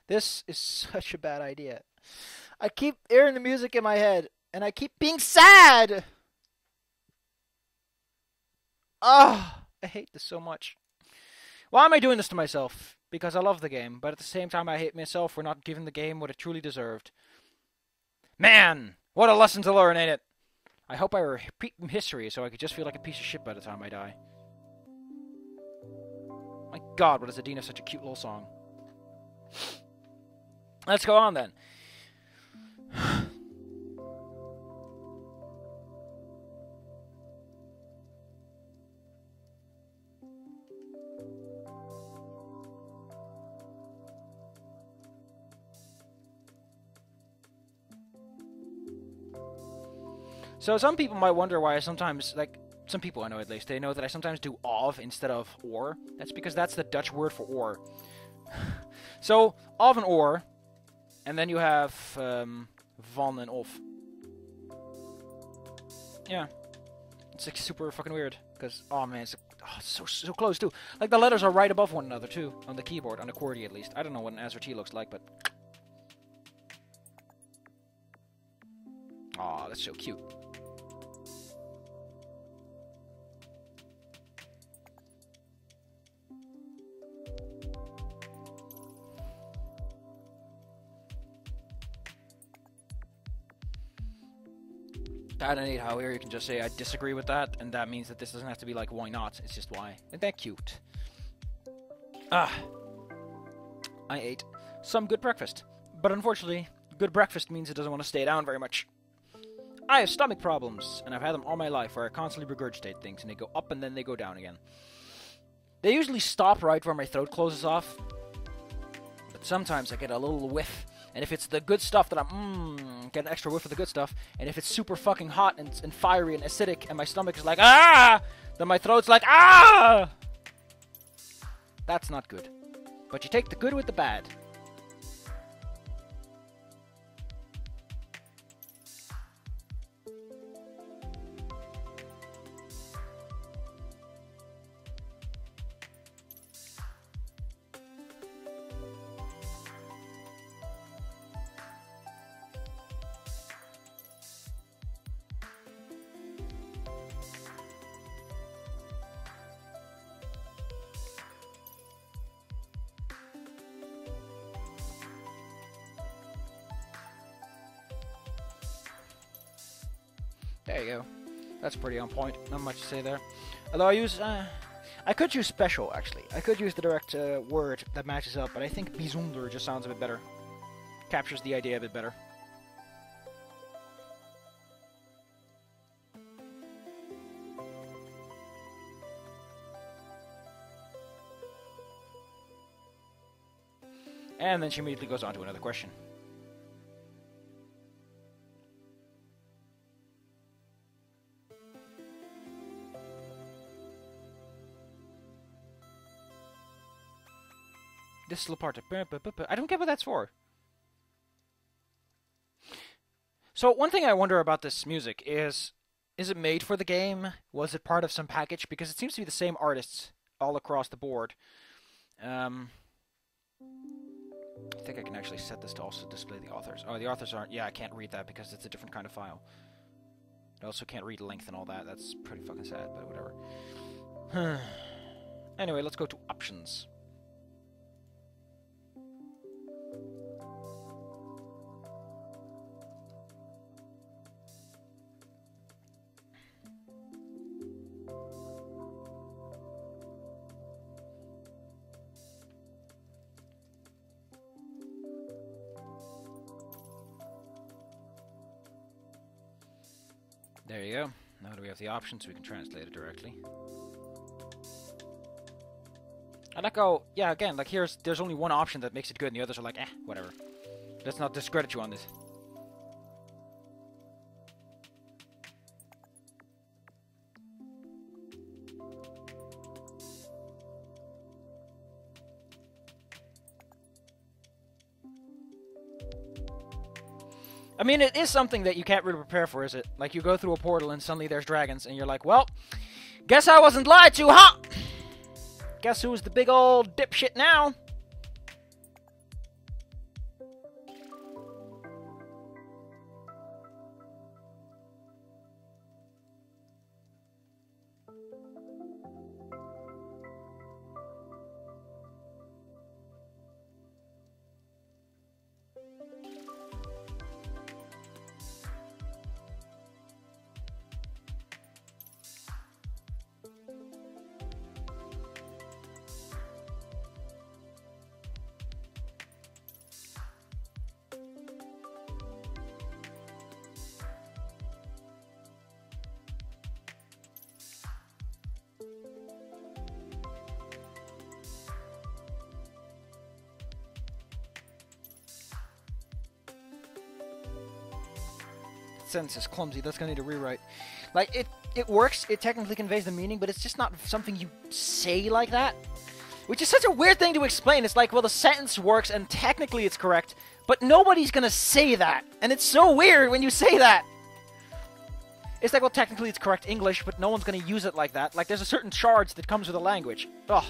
This is such a bad idea. I keep hearing the music in my head, and I keep being sad! Ah, I hate this so much. Why am I doing this to myself? Because I love the game, but at the same time I hate myself for not giving the game what it truly deserved. Man, what a lesson to learn, ain't it? I hope I repeat history so I could just feel like a piece of shit by the time I die. My god, what is Adine such a cute little song. Let's go on then. So some people might wonder why I sometimes, like, some people I know at least, they know that I sometimes do of instead of or. That's because that's the Dutch word for or. So, of and or, and then you have van and of. Yeah. It's like super fucking weird, because, oh man, it's so close too. Like the letters are right above one another too, on the keyboard, on the QWERTY at least. I don't know what an AZERTY looks like, but... Aw, that's so cute. I don't hate how here you can just say I disagree with that, and that means that this doesn't have to be like why not, it's just why. Isn't that cute? Ah. I ate some good breakfast, but unfortunately, good breakfast means it doesn't want to stay down very much. I have stomach problems, and I've had them all my life where I constantly regurgitate things, and they go up and then they go down again. They usually stop right where my throat closes off, but sometimes I get a little whiff. And if it's the good stuff that I'm, get an extra whiff of the good stuff. And if it's super fucking hot and fiery and acidic and my stomach is like, ah! Then my throat's like, ah! That's not good. But you take the good with the bad. There you go. That's pretty on point. Not much to say there. Although I could use special, actually. I could use the direct word that matches up, but I think bijzonder just sounds a bit better. Captures the idea a bit better. And then she immediately goes on to another question. This little part. I don't get what that's for. So one thing I wonder about this music is it made for the game? Was it part of some package? Because it seems to be the same artists all across the board. I think I can actually set this to also display the authors. Oh, the authors aren't... Yeah, I can't read that because it's a different kind of file. I also can't read length and all that. That's pretty fucking sad, but whatever. Anyway, let's go to options. There you go. Now that we have the options, we can translate it directly. I like how, yeah, again, like there's only one option that makes it good, and the others are like, whatever. Let's not discredit you on this. I mean, it is something that you can't really prepare for, is it? Like, you go through a portal and suddenly there's dragons, and you're like, well, guess I wasn't lied to, huh? Guess who's the big old dipshit now? Sentence is clumsy. That's gonna need a rewrite. Like it works. It technically conveys the meaning, but it's just not something you say like that. Which is such a weird thing to explain. It's like, well, the sentence works and technically it's correct, but nobody's gonna say that, and it's so weird when you say that. It's like, well, technically it's correct English, but no one's gonna use it like that. Like, there's a certain charge that comes with a language. Ugh.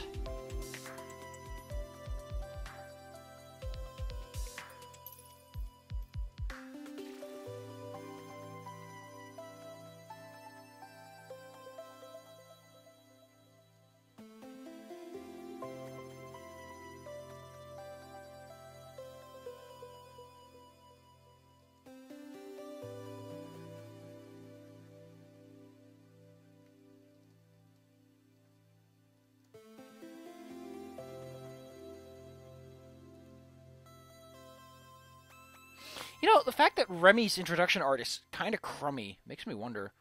You know, the fact that Remy's introduction art is kind of crummy makes me wonder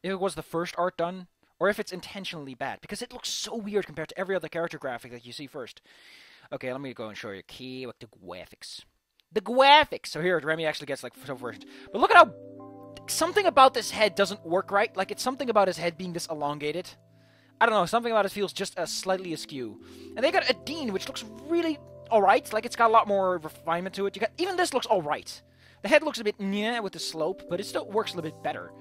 if it was the first art done, or if it's intentionally bad, because it looks so weird compared to every other character graphic that you see first. Okay, let me go and show you key with the graphics. The graphics! So here, Remy actually gets, like, some versions. But look at how... Something about this head doesn't work right. Like, it's something about his head being this elongated. I don't know, something about it feels just slightly askew. And they got Adine, which looks really alright. Like, it's got a lot more refinement to it. You got... Even this looks alright. The head looks a bit nyeh with the slope, but it still works a little bit better.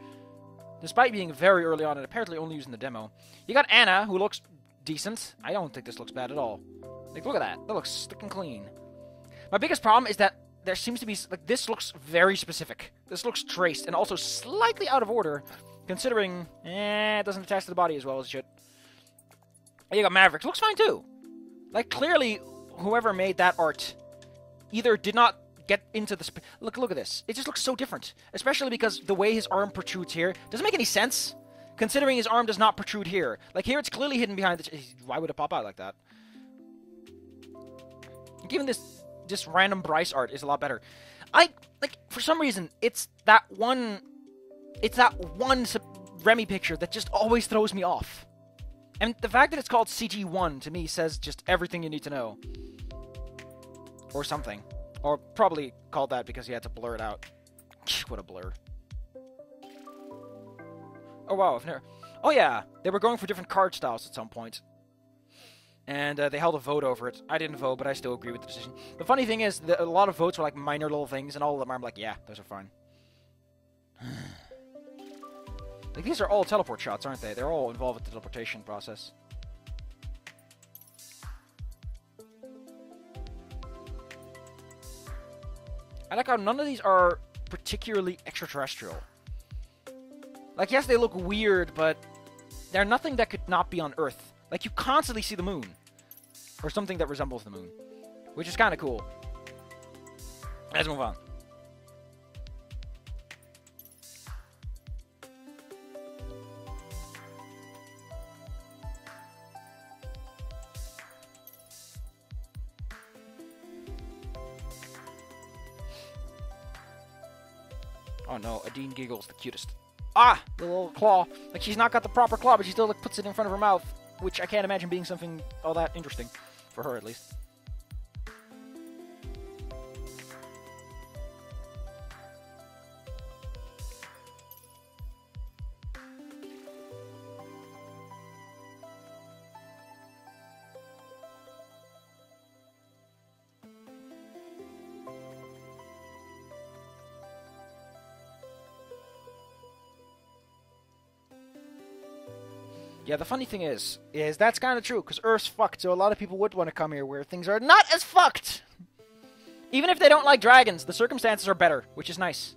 Despite being very early on and apparently only using the demo. You got Anna, who looks decent. I don't think this looks bad at all. Like, look at that. That looks slick and clean. My biggest problem is that there seems to be... Like, this looks very specific. This looks traced and also slightly out of order, considering... it doesn't attach to the body as well as it should. And you got Maverick. Looks fine, too. Like, clearly, whoever made that art either did not get into the... Look at this. It just looks so different. Especially because the way his arm protrudes here doesn't make any sense, considering his arm does not protrude here. Like, here it's clearly hidden behind the... Why would it pop out like that? Even this random Bryce art is a lot better. Like, for some reason, it's that one Remy picture that just always throws me off. And the fact that it's called CG1, to me, says just everything you need to know. Or something. Or probably called that because he had to blur it out. What a blur. Oh, wow. Oh, yeah. They were going for different card styles at some point. And they held a vote over it. I didn't vote, but I still agree with the decision. The funny thing is, that a lot of votes were like minor little things, and all of them I'm like, yeah, those are fine. Like, these are all teleport shots, aren't they? They're all involved with the teleportation process. I like how none of these are particularly extraterrestrial. Like, yes, they look weird, but they're nothing that could not be on Earth. Like, you constantly see the moon. Or something that resembles the moon. Which is kind of cool. Let's move on. Oh no, Adine giggles the cutest. Ah! The little claw. Like, she's not got the proper claw, but she still, like, puts it in front of her mouth. Which I can't imagine being something all that interesting. For her, at least. Yeah, the funny thing is that's kind of true, because Earth's fucked, so a lot of people would want to come here where things are not as fucked! Even if they don't like dragons, the circumstances are better, which is nice.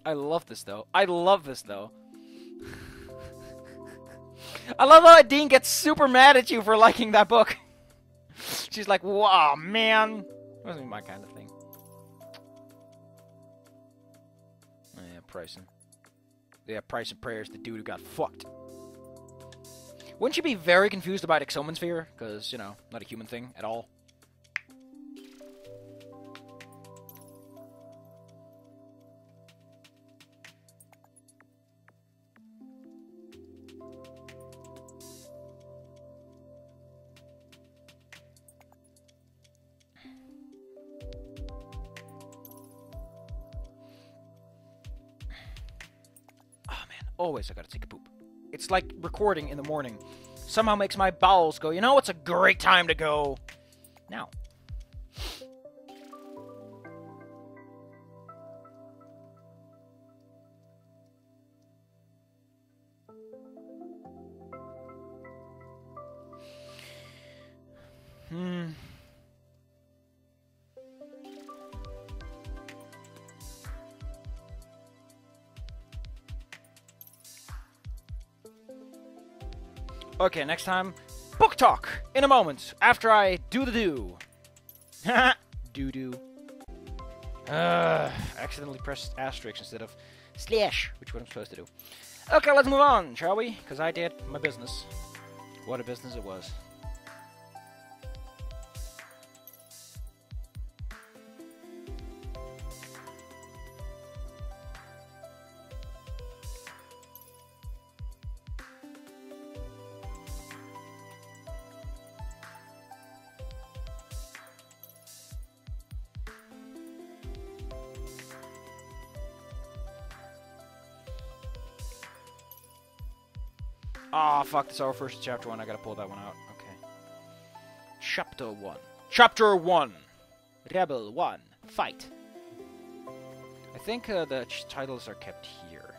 I love this though. I love this though. I love how Adine gets super mad at you for liking that book. She's like, wow, man. It wasn't my kind of thing. Oh, yeah, Pricing. Yeah, Pricing Prayers, the dude who got fucked. Wouldn't you be very confused about Exoman Sphere? Because, you know, not a human thing at all. Always I gotta take a poop. It's like recording in the morning. Somehow makes my bowels go, you know, it's a great time to go now. Okay, next time, book talk in a moment after I do the do. Do. Accidentally pressed asterisk instead of slash, which is what I'm supposed to do. Okay, let's move on, shall we? Because I did my business. What a business it was. Ah, oh, fuck, this is our first chapter 1. I gotta pull that one out. Okay. Chapter 1. Chapter 1! Rebel 1. Fight. I think the titles are kept here.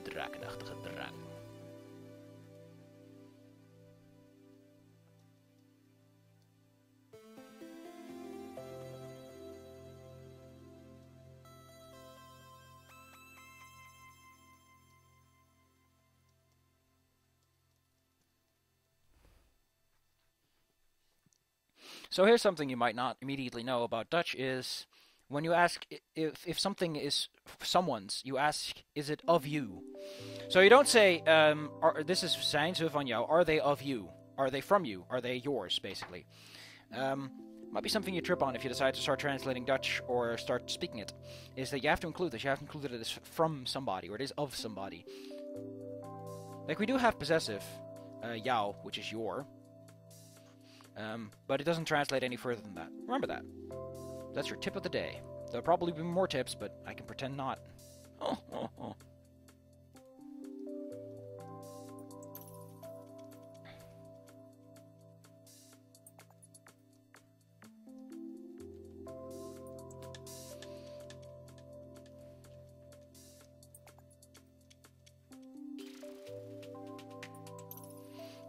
Drakenachtige draak. So here's something you might not immediately know about Dutch is when you ask if something is someone's, you ask, is it of you? So you don't say, this is zijn ze van jou, are they of you? Are they from you? Are they yours, basically? Might be something you trip on if you decide to start translating Dutch or start speaking it, is that you have to include this. You have to include it as from somebody, or it is of somebody. Like, we do have possessive, jou, which is your. But it doesn't translate any further than that. Remember that. That's your tip of the day. There'll probably be more tips, but I can pretend not. Oh.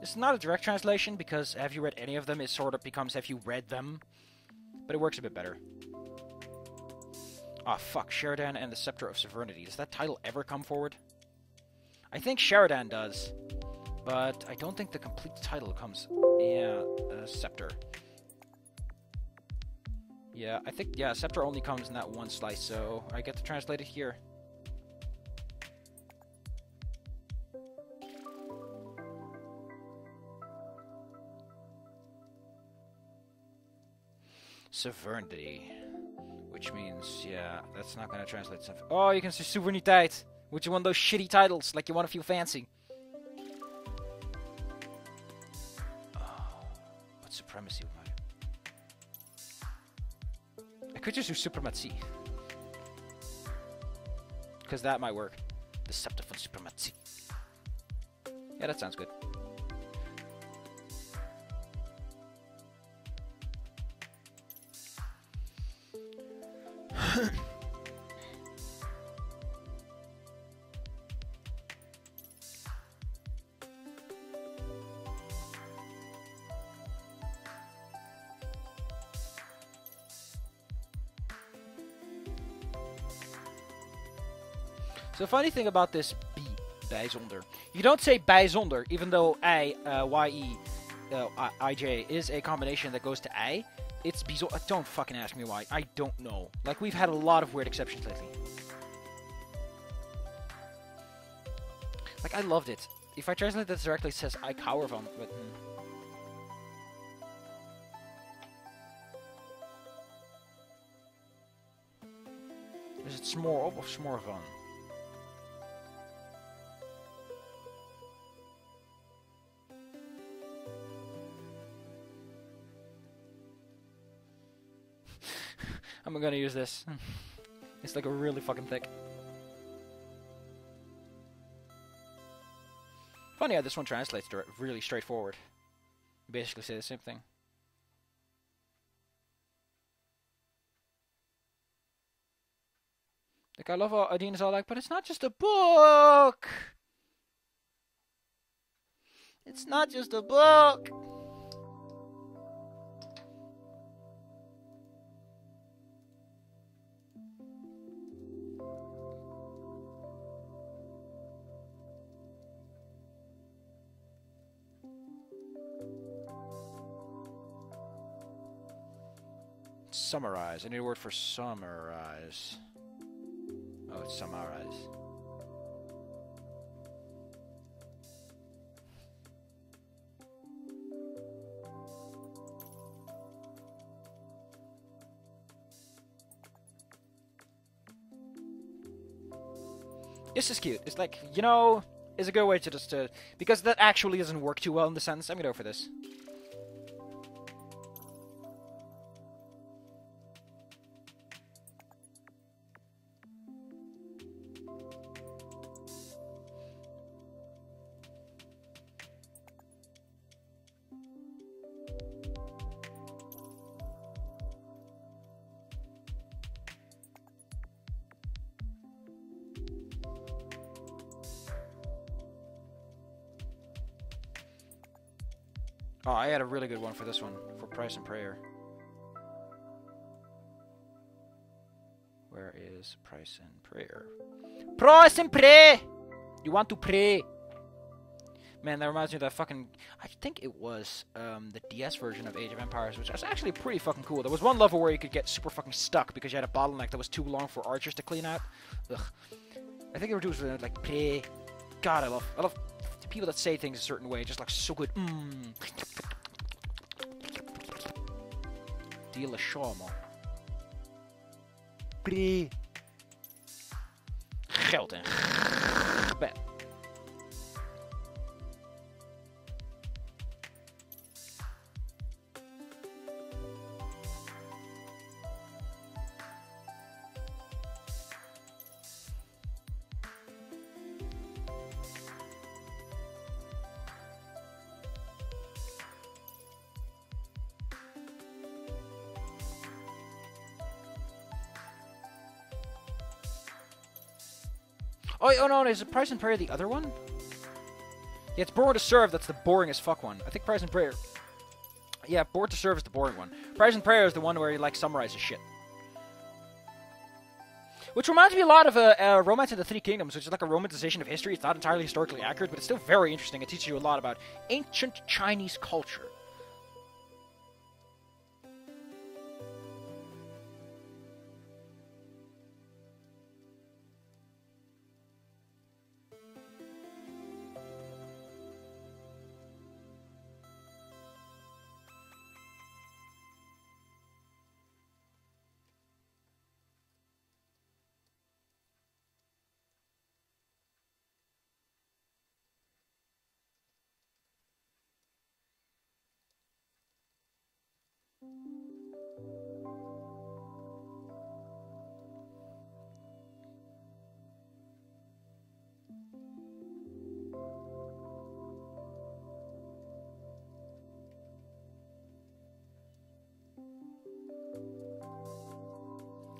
It's not a direct translation, because have you read any of them, it sort of becomes have you read them. But it works a bit better. Ah, fuck. Sheridan and the Scepter of Sovereignty. Does that title ever come forward? I think Sheridan does. But I don't think the complete title comes... Yeah, Scepter. Yeah, I think... Yeah, Scepter only comes in that one slice, so I get to translate it here. Sovereignty, which means, yeah, that's not gonna translate something. Oh, you can say Soevereiniteit, which is one of those shitty titles, like you want to feel fancy. Oh, what supremacy would I? I could just do supremacy, because that might work. The Scepter von Supremacy. Yeah, that sounds good. So the funny thing about this bijzonder, you don't say bijzonder, even though I-E-I-J is a combination that goes to I. It's bijzonder. Don't fucking ask me why. I don't know. Like, we've had a lot of weird exceptions lately. Like, I loved it. If I translate this directly, it says I cower van, but... Is it smor op of smor van? I'm gonna use this. It's like a really fucking thick. Funny how this one translates really straightforward. You basically say the same thing. Like, I love how Adine is all like, but it's not just a book! It's not just a book! Summarize. I need a word for summarize. Oh, it's summarize. This is cute. It's like, you know, it's a good way to just, because that actually doesn't work too well in the sentence. I'm gonna go for this. Oh, I had a really good one for this one, for Price and Prayer. Where is Price and Prayer? Price and Pray! You want to pray? Man, that reminds me of that fucking... I think it was the DS version of Age of Empires, which was actually pretty fucking cool. There was one level where you could get super fucking stuck because you had a bottleneck that was too long for archers to clean out. Ugh. I think they were doing something like pray. God, I love people that say things a certain way, just like so good. Dile sciamo. Pre. Geld en gebed. Oh no, is it Price and Prayer the other one? Yeah, it's Bored to Serve, that's the boring as fuck one. I think Price and Prayer... Yeah, Bored to Serve is the boring one. Price and Prayer is the one where he, like, summarizes shit. Which reminds me a lot of Romance of the Three Kingdoms, which is like a romanticization of history. It's not entirely historically accurate, but it's still very interesting. It teaches you a lot about ancient Chinese culture.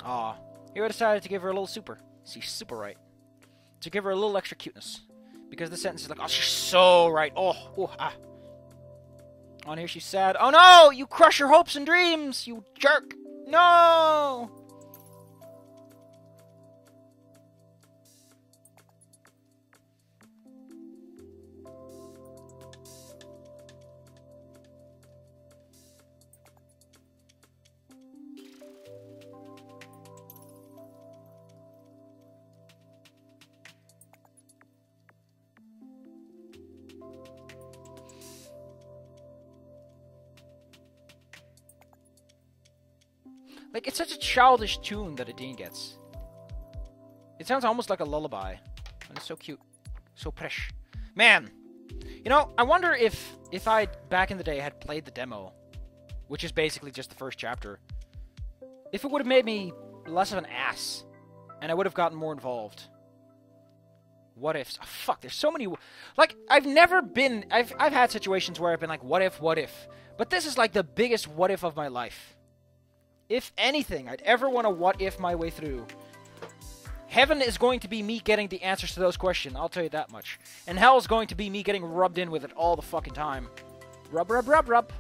Aw, he decided to give her a little super. She's super right. To give her a little extra cuteness. Because the sentence is like, oh, she's so right. Oh, ah. On here she's sad. Oh no! You crush your hopes and dreams, you jerk! No! Like, it's such a childish tune that Adine gets. It sounds almost like a lullaby. And it's so cute. So fresh. Man! You know, I wonder if I, back in the day, had played the demo, which is basically just the first chapter, if it would have made me less of an ass, and I would have gotten more involved. What ifs? Oh, fuck, there's so many... Like, I've had situations where I've been like, what if? But this is like the biggest what if of my life. If anything, I'd ever want to what if my way through. Heaven is going to be me getting the answers to those questions, I'll tell you that much. And hell is going to be me getting rubbed in with it all the fucking time. Rub, rub, rub, rub.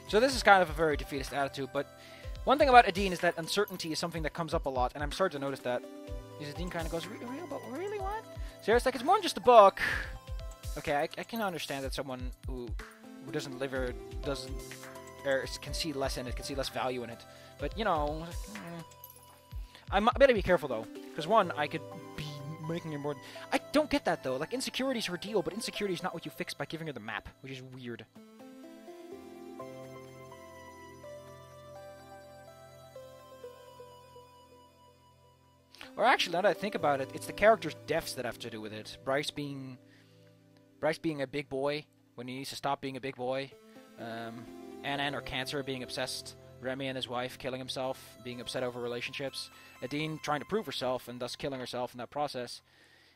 So this is kind of a very defeatist attitude, but one thing about Adine is that uncertainty is something that comes up a lot, and I'm starting to notice that. Because Adine kind of goes, really what? So it's like, it's more than just a book. Okay, I can understand that someone who doesn't live or doesn't, or can see less in it, can see less value in it. But, you know, I better be careful, though. Because, one, I could be making her more... I don't get that, though. Like, insecurity is her deal, but insecurity is not what you fix by giving her the map, which is weird. Or actually, now that I think about it, it's the character's deaths that have to do with it. Bryce being a big boy when he needs to stop being a big boy. Annan or Cancer being obsessed. Remy and his wife killing himself, being upset over relationships. Adine trying to prove herself and thus killing herself in that process.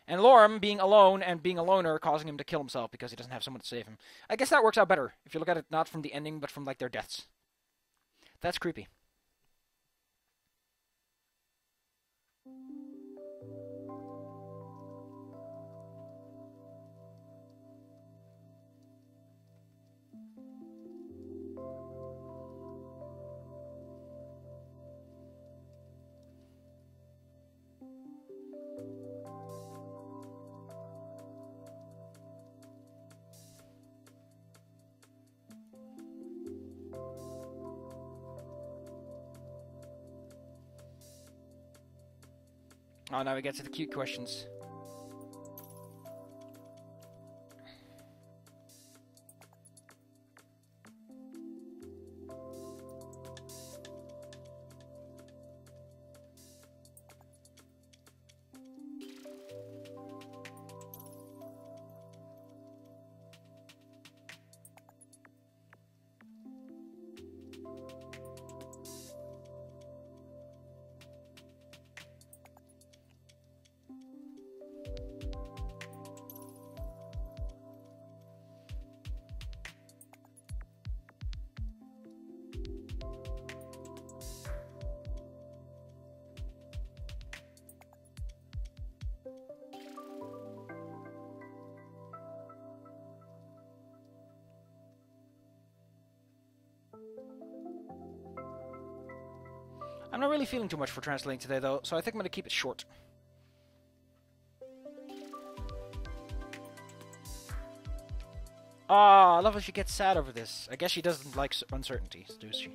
And Lorem being alone and being a loner, causing him to kill himself because he doesn't have someone to save him. I guess that works out better if you look at it not from the ending, but from like their deaths. That's creepy. Oh, now we get to the cute questions. I'm not really feeling too much for translating today, though, so I think I'm going to keep it short. Ah, I love how she gets sad over this. I guess she doesn't like uncertainty, does she?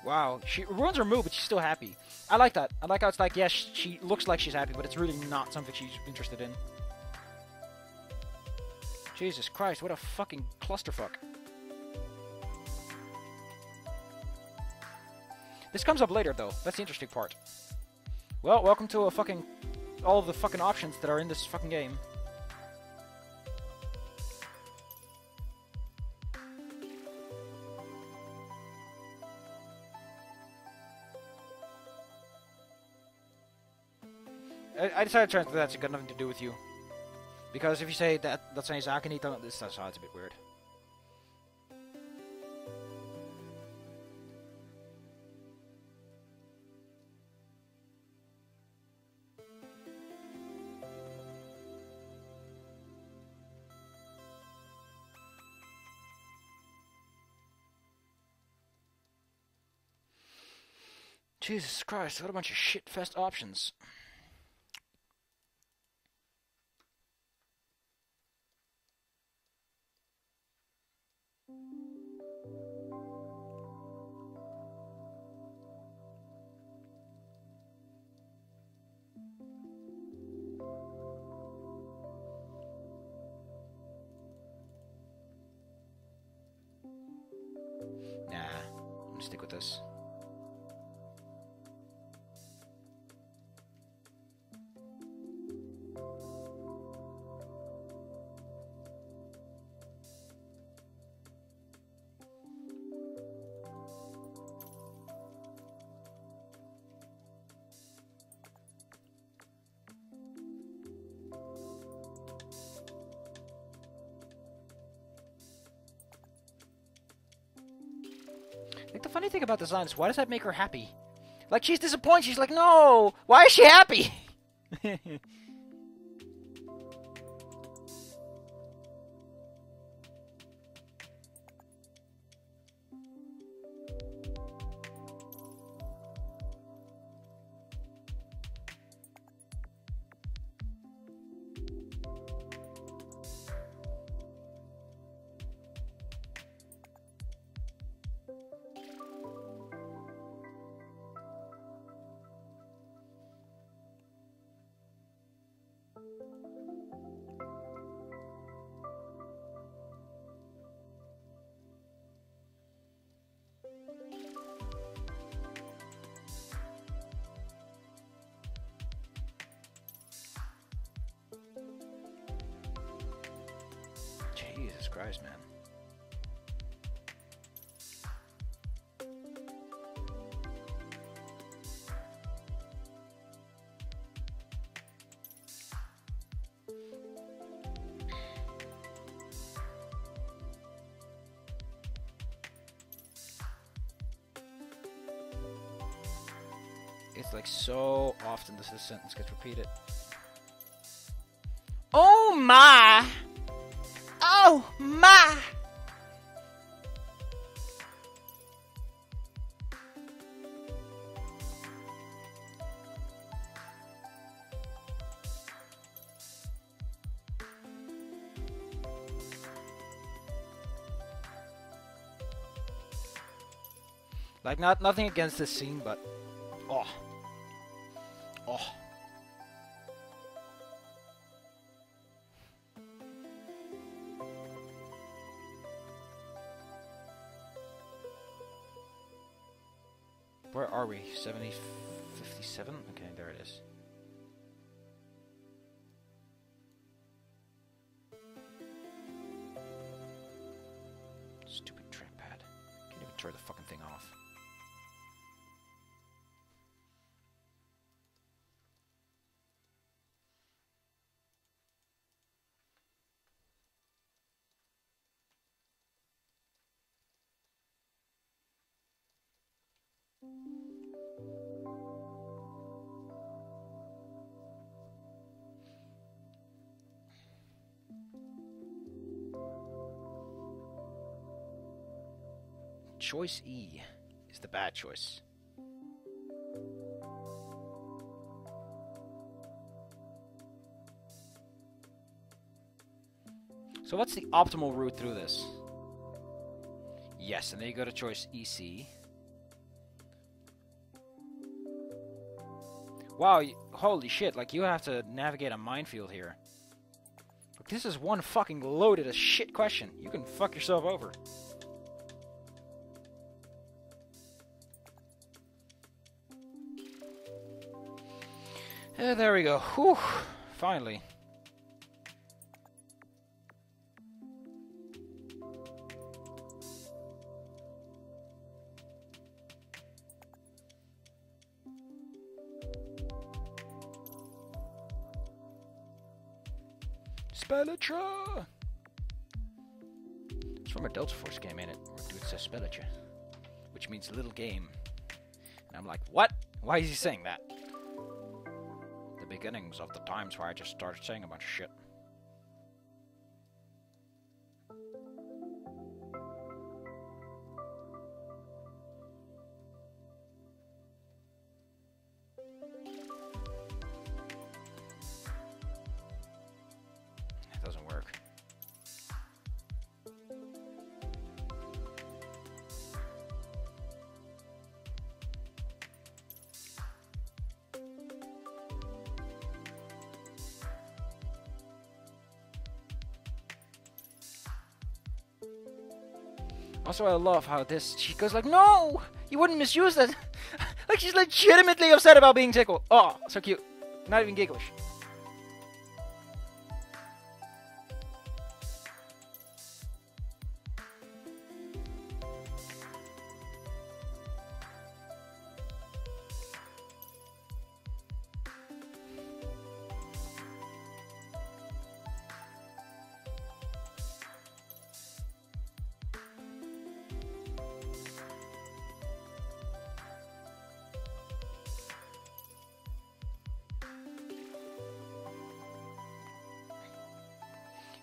Wow, she ruins her mood, but she's still happy. I like that. I like how it's like, yes, she looks like she's happy, but it's really not something she's interested in. Jesus Christ, what a fucking clusterfuck. This comes up later, though. That's the interesting part. Well, welcome to all of the fucking options that are in this fucking game. I decided to translate that's got nothing to do with you. Because if you say that's een zaken niet, dan this sounds a bit weird. Jesus Christ, what a bunch of shit-fest options. Nah, I'm gonna stick with this. Like, the funny thing about this line is, why does that make her happy? Like, she's disappointed. She's like, no! Why is she happy? Jesus Christ, man. It's like so often this sentence gets repeated. Oh my! Oh my! Like, nothing against this scene, but oh. Where are we? 70, 57? Okay, there it is. Stupid trackpad. Can't even turn the fucking thing off. Choice E is the bad choice. So what's the optimal route through this? Yes, and then you go to choice EC. Wow, holy shit, like you have to navigate a minefield here. Like, this is one fucking loaded as shit question. You can fuck yourself over. There we go. Whew. Finally. Spellitra! It's from a Delta Force game, ain't it? It says Spellitra, which means little game. And I'm like, what? Why is he saying that? The beginnings of the times where I just started saying a bunch of shit. It doesn't work. Also, I love how she goes like, no! You wouldn't misuse that! Like, she's legitimately upset about being tickled. Oh, so cute. Not even gigglish.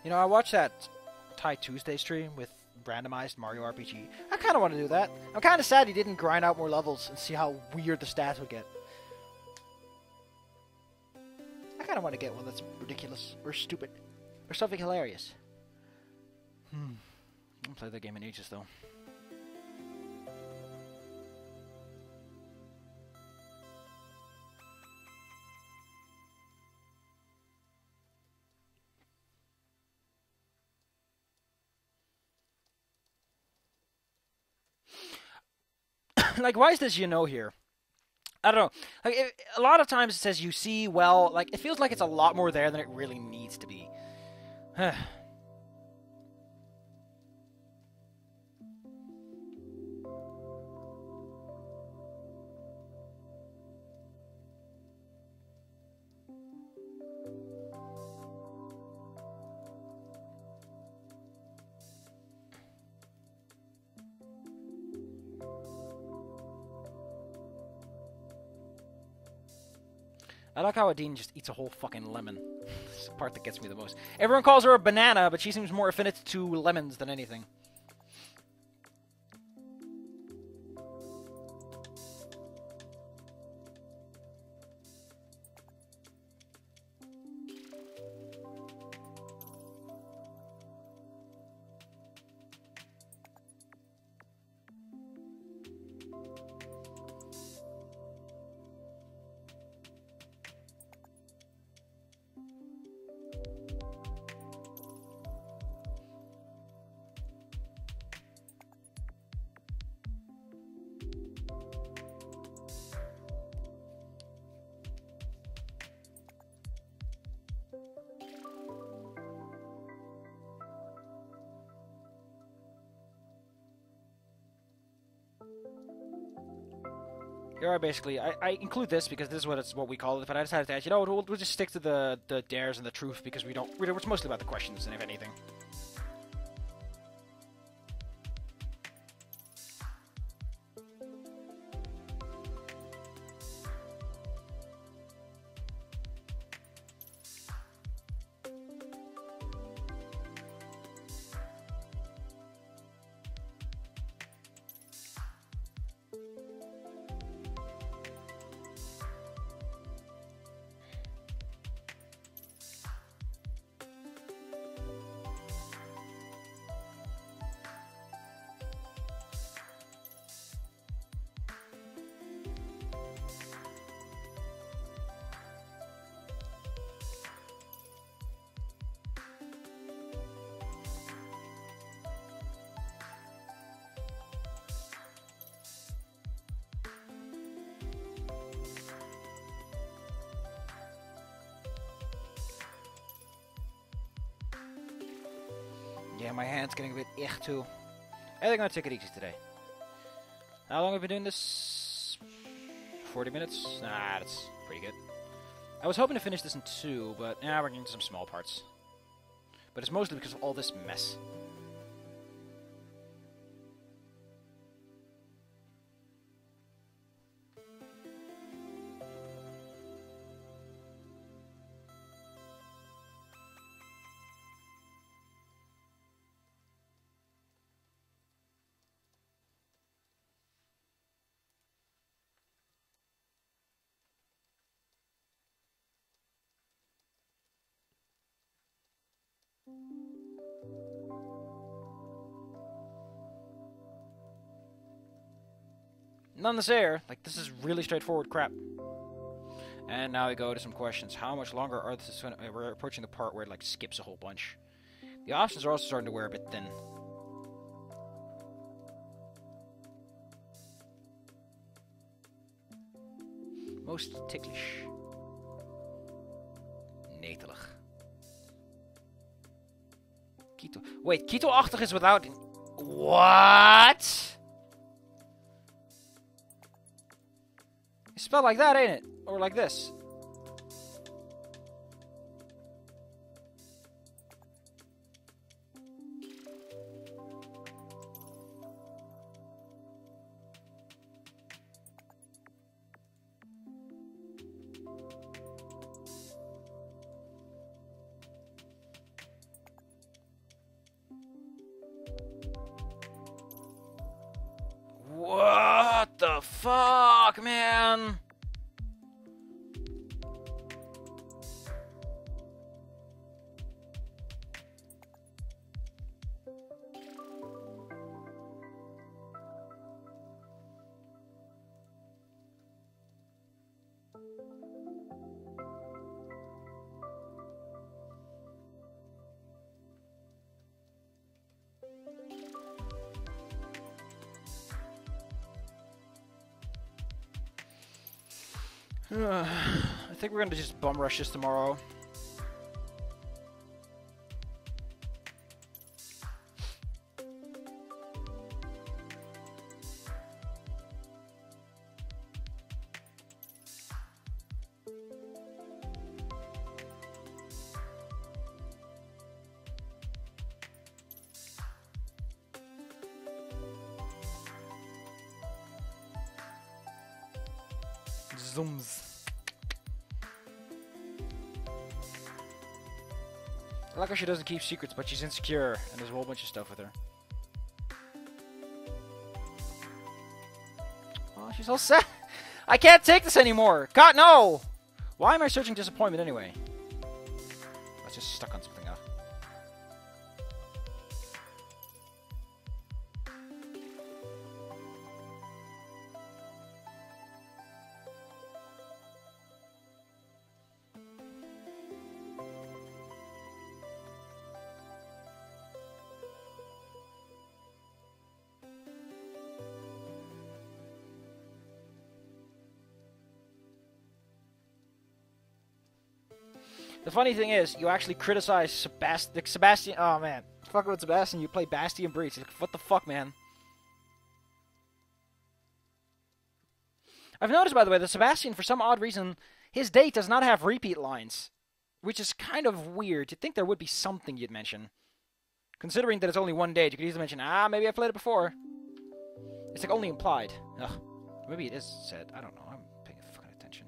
You know, I watched that Thai Tuesday stream with randomized Mario RPG. I kind of want to do that. I'm kind of sad he didn't grind out more levels and see how weird the stats would get. I kind of want to get one that's ridiculous or stupid or something hilarious. I haven't played that game in ages, though. Like, why is this here? I don't know. Like, a lot of times it says you see well. Like, it feels like it's a lot more there than it really needs to be. I like how Adine just eats a whole fucking lemon. It's the part that gets me the most. Everyone calls her a banana, but she seems more affinity to lemons than anything. Here are basically, I include this because this is what we call it, but I decided to add, we'll just stick to the dares and the truth because it's mostly about the questions and if anything. Yeah, my hand's getting a bit ich too. I think I'm gonna take it easy today. How long have we been doing this? 40 minutes? Nah, that's pretty good. I was hoping to finish this in 2, but yeah, we're getting some small parts. But it's mostly because of all this mess. None is there. Like, this is really straightforward crap. And now we go to some questions. How much longer are this? We're approaching the part where it like skips a whole bunch. The options are also starting to wear a bit thin. Most ticklish. Netelig. Keto. Wait, keto-achtig is without... What? It's spelled like that, ain't it? Or like this. What the fuck, man? I think we're gonna just bum rush this tomorrow. Zooms. I like how she doesn't keep secrets, but she's insecure, and there's a whole bunch of stuff with her. Oh, she's all sad. I can't take this anymore! God, no! Why am I searching disappointment anyway? I was just stuck on something else. The funny thing is, you actually criticize Sebastian. Oh man, fuck with Sebastian. You play Basti and Breach. Like, what the fuck, man? I've noticed, by the way, that Sebastian, for some odd reason, his date does not have repeat lines, which is kind of weird. You'd think there would be something you'd mention, considering that it's only one date. You could easily mention, maybe I played it before. It's like only implied. Ugh. Maybe it is said. I don't know. I'm paying fucking attention.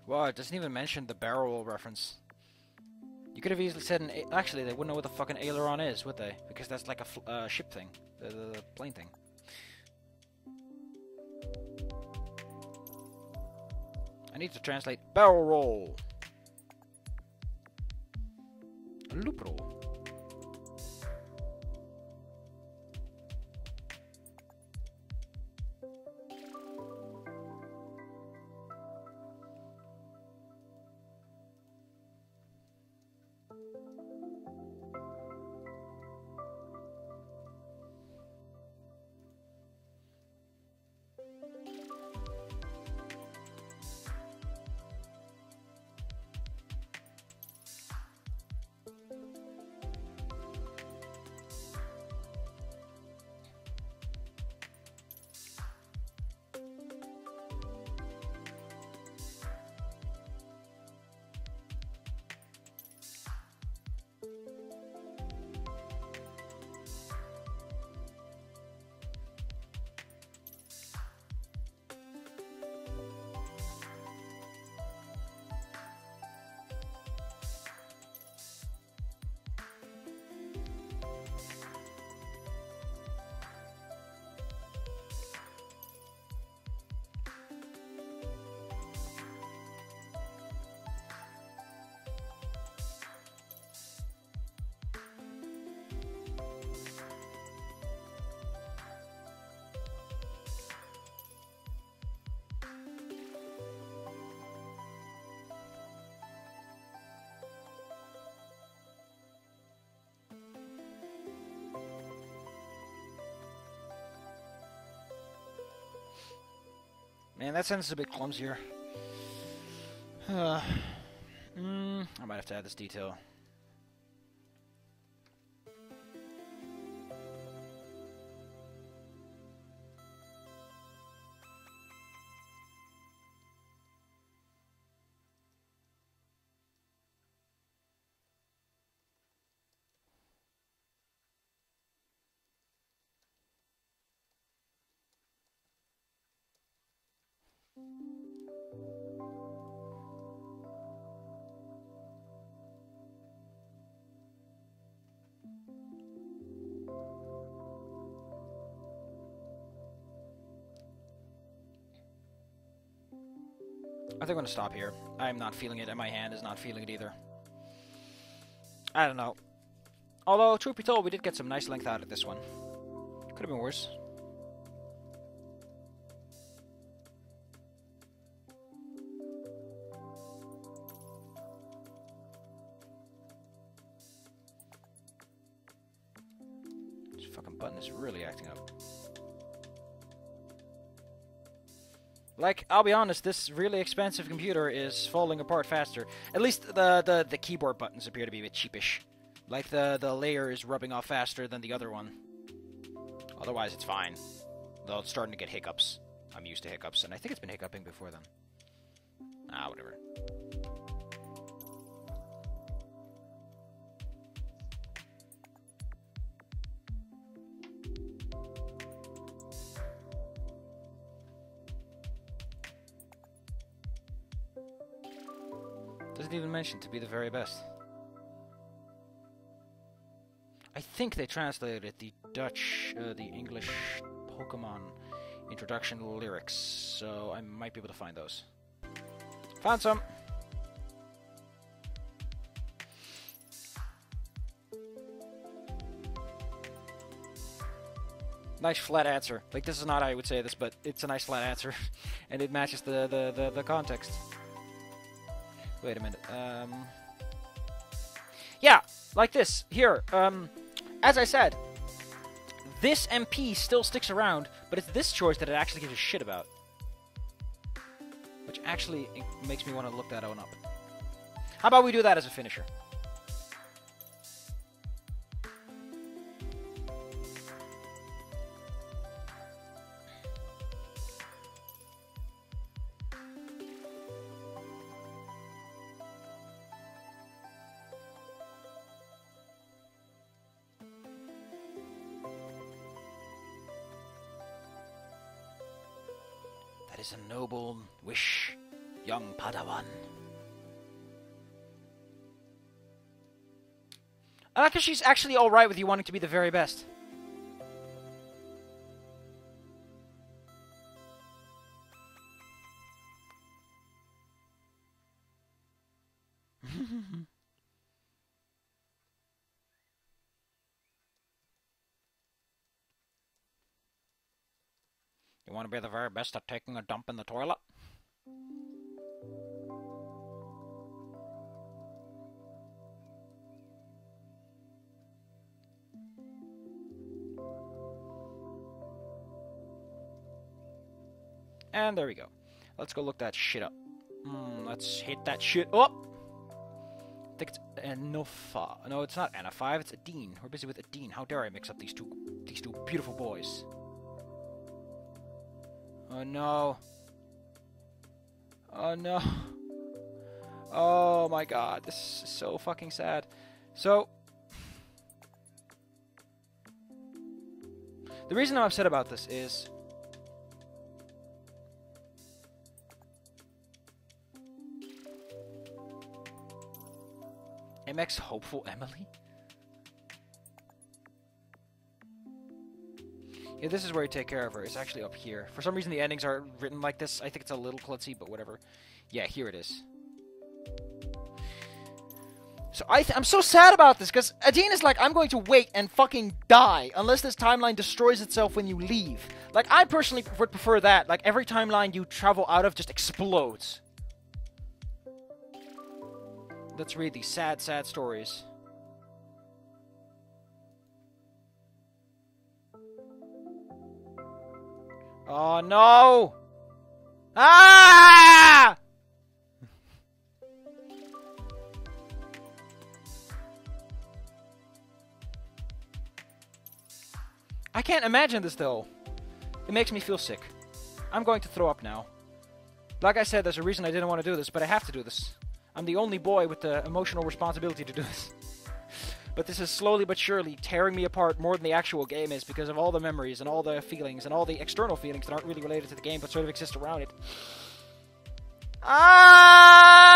Wow, it doesn't even mention the barrel roll reference. You could have easily said actually, they wouldn't know what the fucking aileron is, would they? Because that's like a ship thing. The plane thing. I need to translate barrel roll. Loop roll. Man, that sentence is a bit clumsier. I might have to add this detail. I think I'm gonna stop here. I'm not feeling it, and my hand is not feeling it either. I don't know. Although, truth be told, we did get some nice length out of this one. Could have been worse. This fucking button is really acting up. Like, I'll be honest, this really expensive computer is falling apart faster. At least the keyboard buttons appear to be a bit cheapish. Like, the layer is rubbing off faster than the other one. Otherwise, it's fine. Though it's starting to get hiccups. I'm used to hiccups, and I think it's been hiccuping before then. Ah, whatever. Doesn't even mention to be the very best. I think they translated the Dutch, the English Pokemon introduction lyrics, so I might be able to find those. Found some! Nice flat answer. Like, this is not how I would say this, but it's a nice flat answer. And it matches the context. Wait a minute. Yeah, like this. Here. As I said, this MP still sticks around, but it's this choice that it actually gives a shit about. Which actually makes me want to look that one up. How about we do that as a finisher? That is a noble wish, young Padawan. I like how she's actually alright with you wanting to be the very best. You want to be the very best at taking a dump in the toilet? And there we go. Let's go look that shit up. Let's hit that shit up. I think it's Enofa. No, it's not Ena5, it's Adine. We're busy with Adine. How dare I mix up these two beautiful boys. Oh no. Oh no. Oh my god, this is so fucking sad. So, the reason I'm upset about this is MX Hopeful Emily? Yeah, this is where you take care of her. It's actually up here. For some reason, the endings are written like this. I think it's a little klutzy, but whatever. Yeah, here it is. So I'm so sad about this, because Adine is like, I'm going to wait and fucking die unless this timeline destroys itself when you leave. Like, I personally would prefer that. Like, every timeline you travel out of just explodes. Let's read these sad, sad stories. Oh, no! Ah! I can't imagine this, though. It makes me feel sick. I'm going to throw up now. Like I said, there's a reason I didn't want to do this, but I have to do this. I'm the only boy with the emotional responsibility to do this. But this is slowly but surely tearing me apart more than the actual game is because of all the memories and all the feelings and all the external feelings that aren't really related to the game but sort of exist around it. Ah!